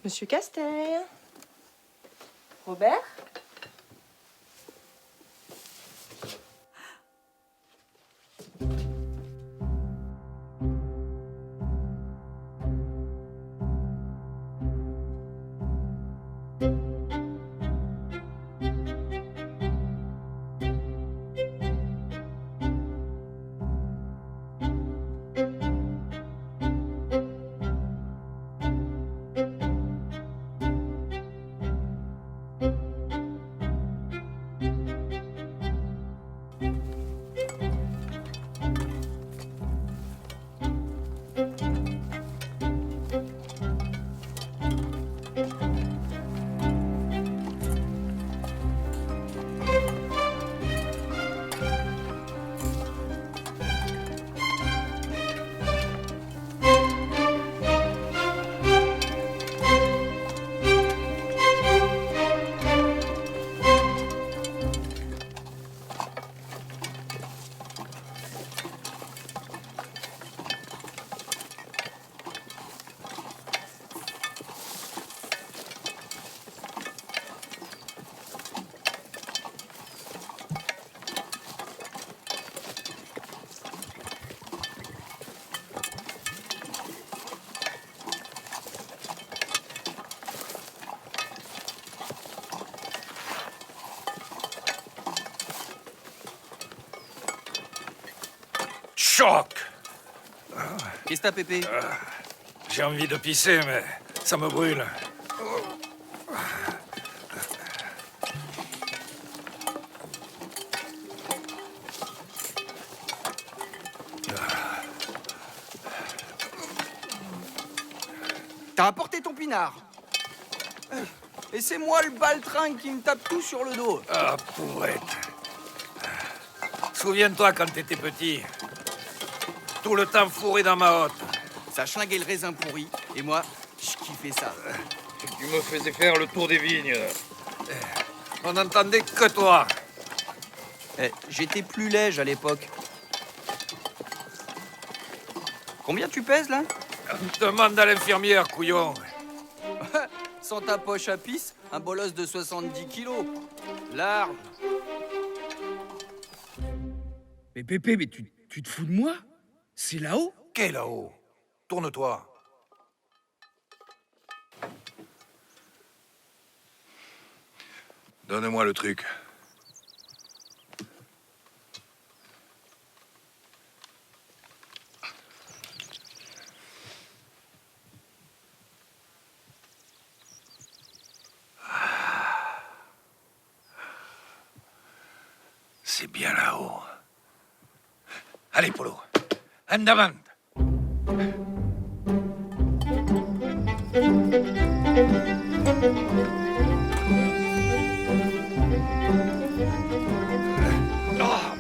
Monsieur Castel. Robert? Choc! Qu'est-ce que t'as, Pépé? J'ai envie de pisser, mais ça me brûle. T'as apporté ton pinard. Et c'est moi le baltringue qui me tape tout sur le dos. Ah, pourrette. Souviens-toi quand t'étais petit. Tout le temps fourré dans ma hotte. Ça schlinguait le raisin pourri, et moi, je kiffais ça. Tu me faisais faire le tour des vignes. On n'entendait que toi. J'étais plus léger à l'époque. Combien tu pèses, là? Demande à l'infirmière, couillon. Sans ta poche à pisse, un bolos de 70 kilos. Large. Mais Pépé, mais tu te fous de moi? C'est là-haut? Qu'est là-haut? Tourne-toi. Donne-moi le truc. C'est bien là-haut. Allez, Polo. En avant.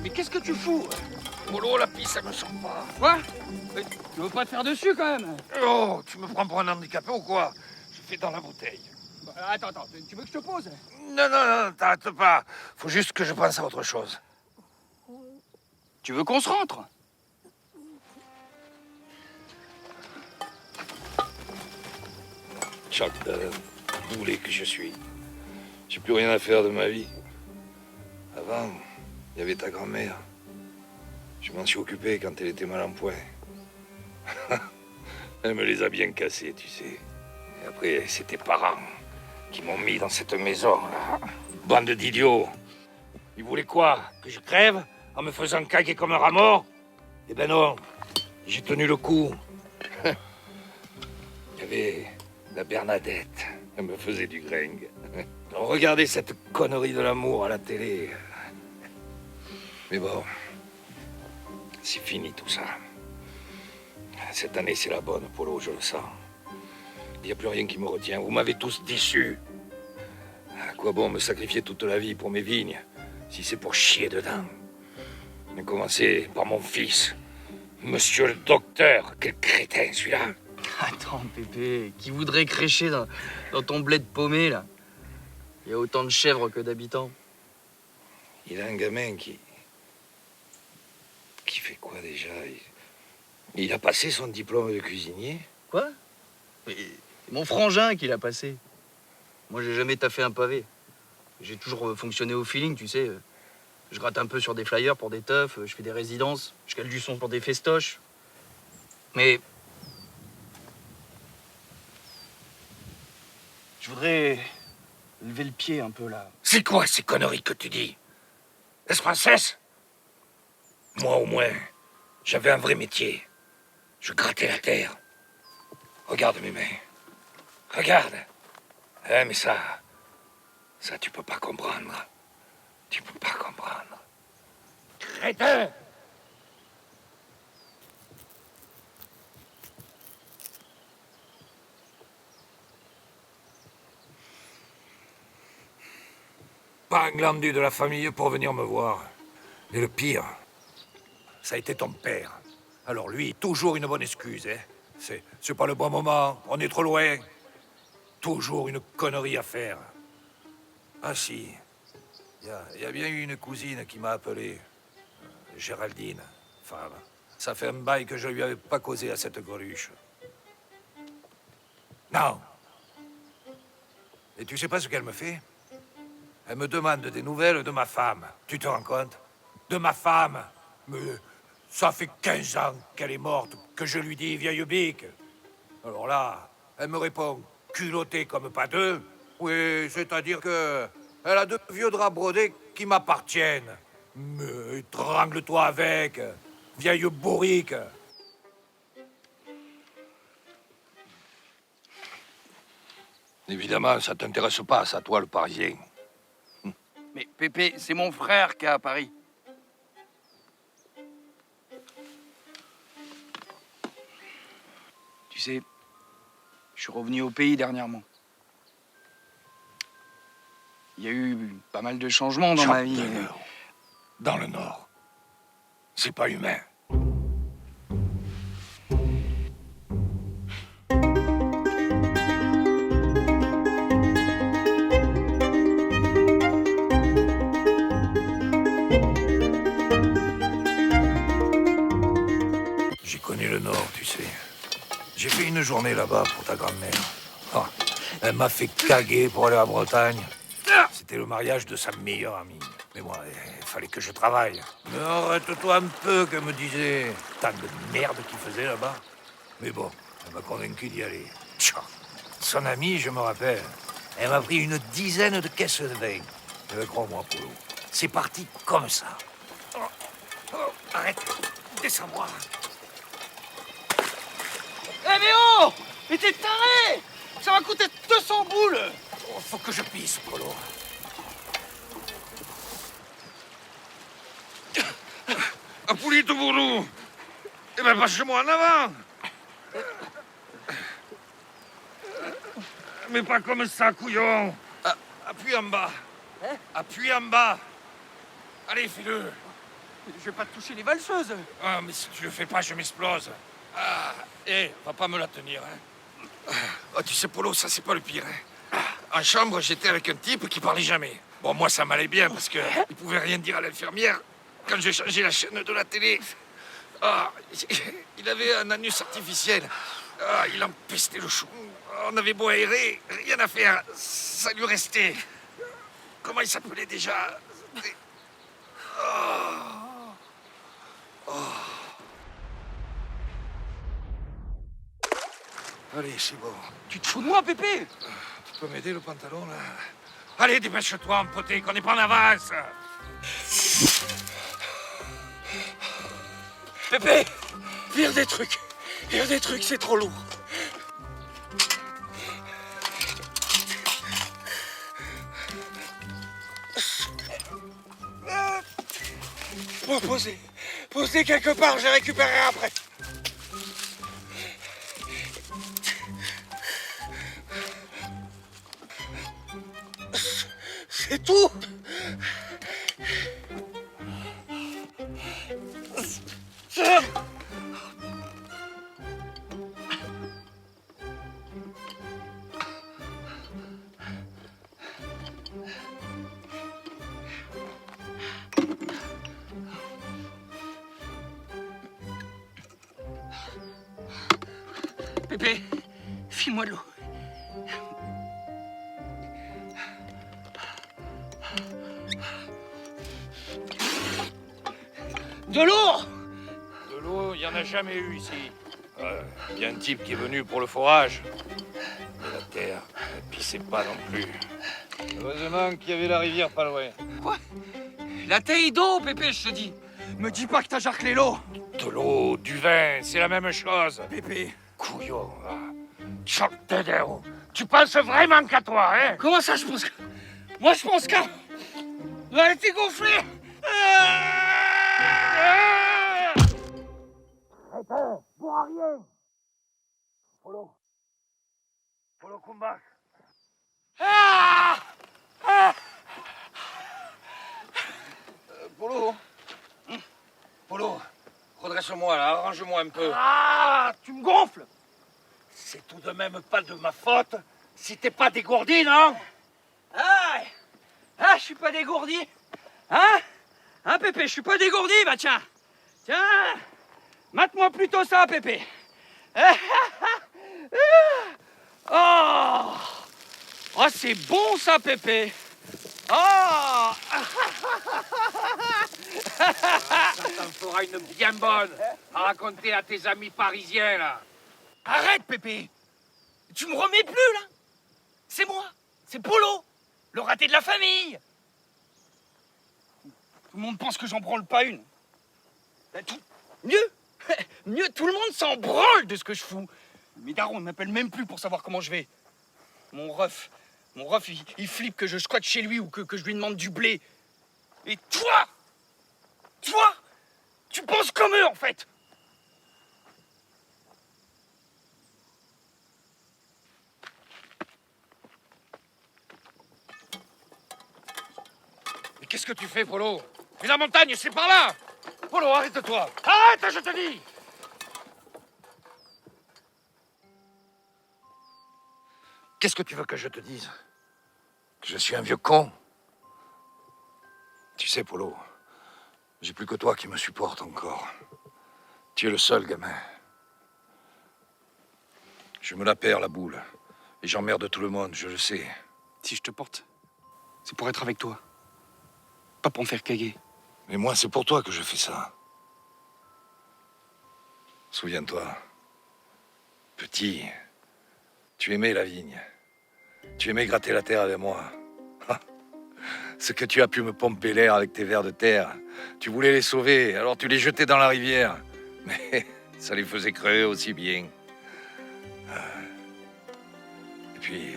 Mais qu'est-ce que tu fous? Polo, la pisse, ça me sent pas. Quoi? Tu veux pas te faire dessus, quand même? Oh, tu me prends pour un handicapé ou quoi? Je fais dans la bouteille. Bah, attends, tu veux que je te pose? Non, t'arrêtes pas. Faut juste que je pense à autre chose. Tu veux qu'on se rentre? Choc boulet que je suis. J'ai plus rien à faire de ma vie. Avant, il y avait ta grand-mère. Je m'en suis occupé quand elle était mal en point. Elle me les a bien cassés, tu sais. Et après, c'est tes parents qui m'ont mis dans cette maison, là. Bande d'idiots. Ils voulaient quoi? Que je crève en me faisant caguer comme un rat mort? Eh ben non. J'ai tenu le coup. Il y avait la Bernadette. Elle me faisait du gringue. Regardez cette connerie de l'amour à la télé. Mais bon, c'est fini tout ça. Cette année, c'est la bonne, Polo, je le sens. Il n'y a plus rien qui me retient. Vous m'avez tous déçu. À quoi bon me sacrifier toute la vie pour mes vignes, si c'est pour chier dedans? Mais commencez par mon fils, monsieur le docteur. Quel crétin, celui-là. Attends, Pépé, qui voudrait crécher dans ton bled paumé, là? Il y a autant de chèvres que d'habitants. Il a un gamin qui fait quoi déjà? Il a passé son diplôme de cuisinier. Quoi? C'est mon frangin qui l'a passé. Moi, j'ai jamais taffé un pavé. J'ai toujours fonctionné au feeling, tu sais. Je gratte un peu sur des flyers pour des teufs, je fais des résidences, je cale du son pour des festoches. Mais... je voudrais lever le pied un peu, là. C'est quoi ces conneries que tu dis? Est-ce princesse? Moi, au moins, j'avais un vrai métier. Je grattais la terre. Regarde mes mains. Regarde. Mais ça, tu peux pas comprendre. Tu peux pas comprendre. Crétin! Pas un glandu de la famille pour venir me voir. Et le pire, ça a été ton père. Alors lui, toujours une bonne excuse, hein. C'est pas le bon moment, on est trop loin. Toujours une connerie à faire. Ah si, il y a bien eu une cousine qui m'a appelé. Géraldine, femme. Ça fait un bail que je lui avais pas causé à cette greluche. Non. Et tu sais pas ce qu'elle me fait? Elle me demande des nouvelles de ma femme. Tu te rends compte? De ma femme. Mais ça fait 15 ans qu'elle est morte, que je lui dis vieille bique. Alors là, elle me répond, culottée comme pas deux. Oui, c'est-à-dire que elle a deux vieux draps brodés qui m'appartiennent. Mais étrangle-toi avec, vieille bourrique. Évidemment, ça t'intéresse pas, ça, toi, le Parisien. Mais Pépé, c'est mon frère qui est à Paris. Tu sais, je suis revenu au pays dernièrement. Il y a eu pas mal de changements dans ma vie. Dans le Nord. C'est pas humain. J'ai connu le Nord, tu sais. J'ai fait une journée là-bas pour ta grand-mère. Oh, elle m'a fait caguer pour aller à Bretagne. C'était le mariage de sa meilleure amie. Mais moi, il fallait que je travaille. Mais arrête-toi un peu, que me disait. Tant de merde qu'il faisait là-bas. Mais bon, elle m'a convaincu d'y aller. Tcha. Son amie, je me rappelle, elle m'a pris une dizaine de caisses de vin. Mais crois-moi, Polo, c'est parti comme ça. Oh, oh, arrête, descends-moi. Eh mais oh! Mais t'es taré! Ça va coûter 200 boules! Oh, faut que je pisse, Polo. Un poulet de boulot. Eh ben, passe-moi en avant. Mais pas comme ça, couillon. Appuie en bas. Hein? Appuie en bas. Allez, fais-le. Je vais pas te toucher les valseuses. Ah, mais si tu le fais pas, je m'explose. Ah, va pas me la tenir, hein. Ah, tu sais, Polo, ça, c'est pas le pire, hein. En chambre, j'étais avec un type qui parlait jamais. Bon, moi, ça m'allait bien parce que il pouvait rien dire à l'infirmière quand j'ai changé la chaîne de la télé. Ah, il avait un anus artificiel. Ah, il empestait le chou. On avait beau aérer, rien à faire. Ça lui restait. Comment il s'appelait déjà? Allez, c'est bon. Tu te fous de moi, Pépé? Tu peux m'aider, le pantalon, là? Allez, dépêche-toi, mon poté, qu'on n'est pas en avance. Pépé! Vire des trucs, c'est trop lourd. Bon, posez quelque part, je récupérerai après. C'est tout. Pépé, file-moi de l'eau. De l'eau! De l'eau, il n'y en a jamais eu ici. Il y a un type qui est venu pour le forage. Mais la terre, ne pissait pas non plus. Heureusement qu'il y avait la rivière pas loin. Quoi? La taille d'eau, Pépé, je te dis. Me dis pas que t'as jarclé l'eau. De l'eau, du vin, c'est la même chose. Pépé. Couillon, va. Choc de déo. Tu penses vraiment qu'à toi, hein? Comment ça, je pense que... Moi, je pense qu'à... Elle a été gonflée. Pour rien. Polo. Polo Kumbak. Polo. Polo. Redresse-moi là, arrange-moi un peu. Ah, tu me gonfles. C'est tout de même pas de ma faute si t'es pas dégourdi, non? Je suis pas dégourdi. Hein, Pépé, je suis pas dégourdi, bah tiens. Tiens, mate-moi plutôt ça, Pépé. Oh, c'est bon ça, Pépé. Oh. Ça t'en fera une bien bonne à raconter à tes amis parisiens, là. Arrête, Pépé. Tu me remets plus, là. C'est moi. C'est Polo. Le raté de la famille. Tout le monde pense que j'en branle pas une. Mieux. Mieux, tout le monde s'en branle de ce que je fous. Mes darons ne m'appellent même plus pour savoir comment je vais. Mon ref, il flippe que je squatte chez lui ou que je lui demande du blé. Et toi, tu penses comme eux, en fait. Mais qu'est-ce que tu fais, Polo? Mais la montagne, c'est par là! Polo, arrête-toi! Arrête, je te dis! Qu'est-ce que tu veux que je te dise? Que je suis un vieux con? Tu sais, Polo, j'ai plus que toi qui me supporte encore. Tu es le seul gamin. Je me la perds, la boule. Et j'emmerde tout le monde, je le sais. Si je te porte, c'est pour être avec toi. Pas pour me faire caguer. Mais moi, c'est pour toi que je fais ça. Souviens-toi, petit, tu aimais la vigne. Tu aimais gratter la terre avec moi. Ce que tu as pu me pomper l'air avec tes vers de terre. Tu voulais les sauver, alors tu les jetais dans la rivière. Mais ça les faisait crever aussi bien. Et puis,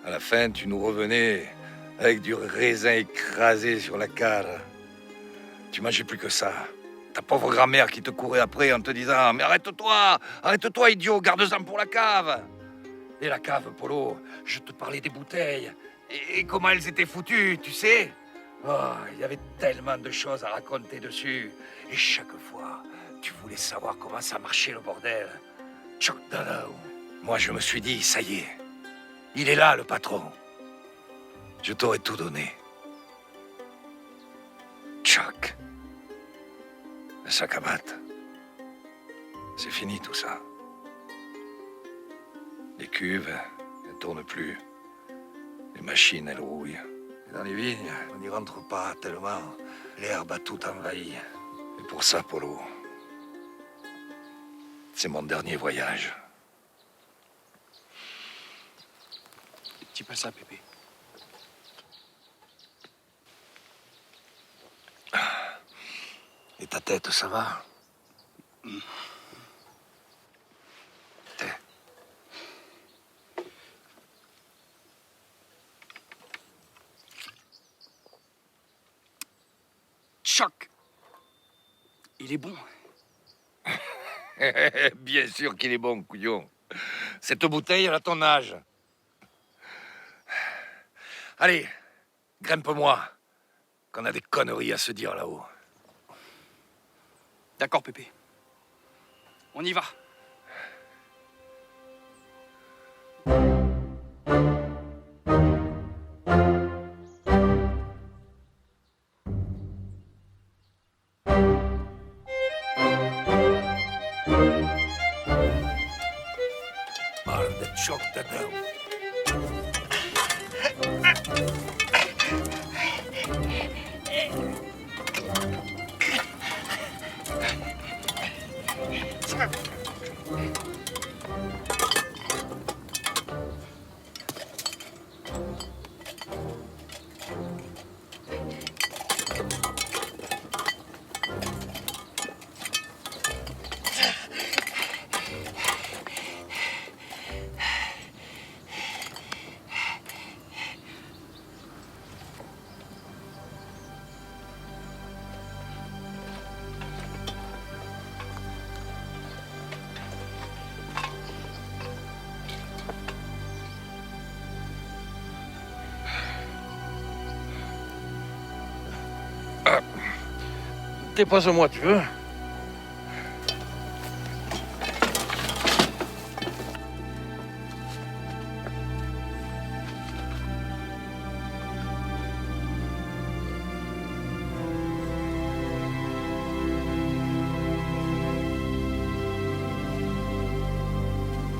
à la fin, tu nous revenais avec du raisin écrasé sur la cale. Tu mangeais plus que ça. Ta pauvre grand-mère qui te courait après en te disant « Mais arrête-toi, idiot, garde-en pour la cave !» Et la cave, Polo, je te parlais des bouteilles. Et comment elles étaient foutues, tu sais? Oh, il y avait tellement de choses à raconter dessus. Et chaque fois, tu voulais savoir comment ça marchait, le bordel. Tchoc dadao. Moi, je me suis dit, ça y est, il est là, le patron. Je t'aurais tout donné. Tchoc. Le sac à maths. C'est fini, tout ça. Les cuves, elles ne tournent plus. Les machines, elles rouillent. Et dans les vignes, on n'y rentre pas tellement l'herbe a tout envahi. Et pour ça, Polo, c'est mon dernier voyage. Dis pas ça, Pépé. Et ta tête, ça va? T'es... Choc. Il est bon. Bien sûr qu'il est bon, couillon. Cette bouteille, elle a ton âge. Allez, grimpe-moi, qu'on a des conneries à se dire là-haut. D'accord, Pépé. On y va. Mal de choc dedans. Santé, passe-moi, tu veux?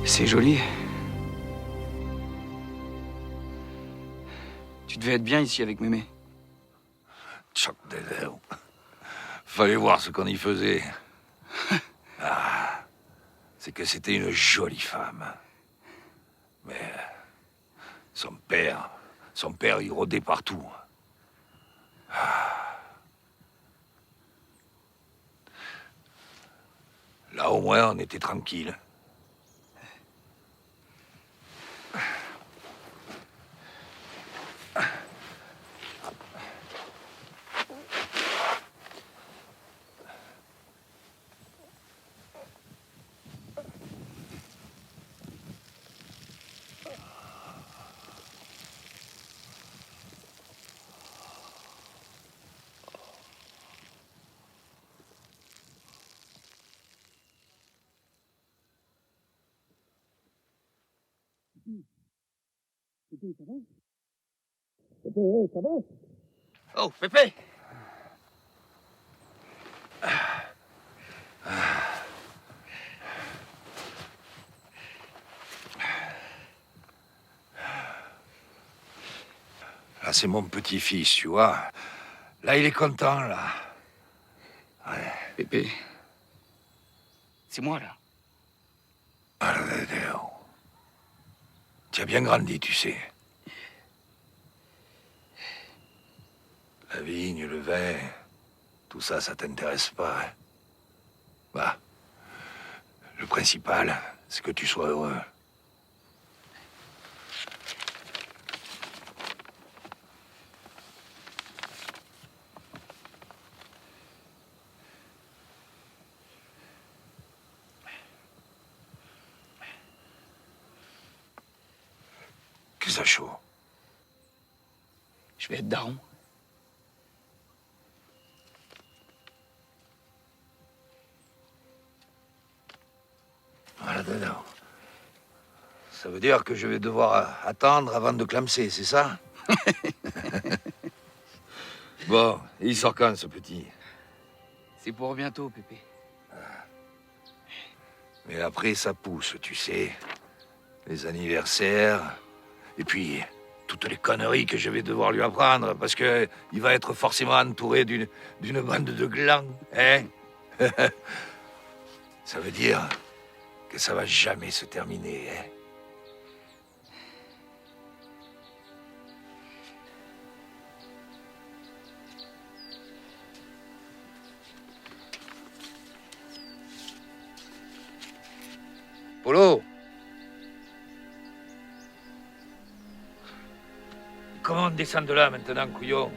C'est joli. Tu devais être bien ici avec Mémé. Choc des lèvres. Fallait voir ce qu'on y faisait. Ah, c'est que c'était une jolie femme. Mais son père, il rôdait partout. Ah. Là, au moins, on était tranquille. Oh, Pépé! Là, c'est mon petit-fils, tu vois. Là, il est content, là. Ouais. Pépé. C'est moi, là. Tu as bien grandi, tu sais. La vigne, le vin, tout ça, ça t'intéresse pas, hein? Bah, le principal, c'est que tu sois heureux. Que ça chaud. Je vais être daron. Voilà, dedans. Ça veut dire que je vais devoir attendre avant de clamser, c'est ça? Bon, il sort quand, ce petit? C'est pour bientôt, Pépé. Mais après, ça pousse, tu sais. Les anniversaires, et puis toutes les conneries que je vais devoir lui apprendre, parce que il va être forcément entouré d'une bande de glands, hein? Ça veut dire que ça va jamais se terminer, hein? Polo! Comment on descend de là maintenant, couillon?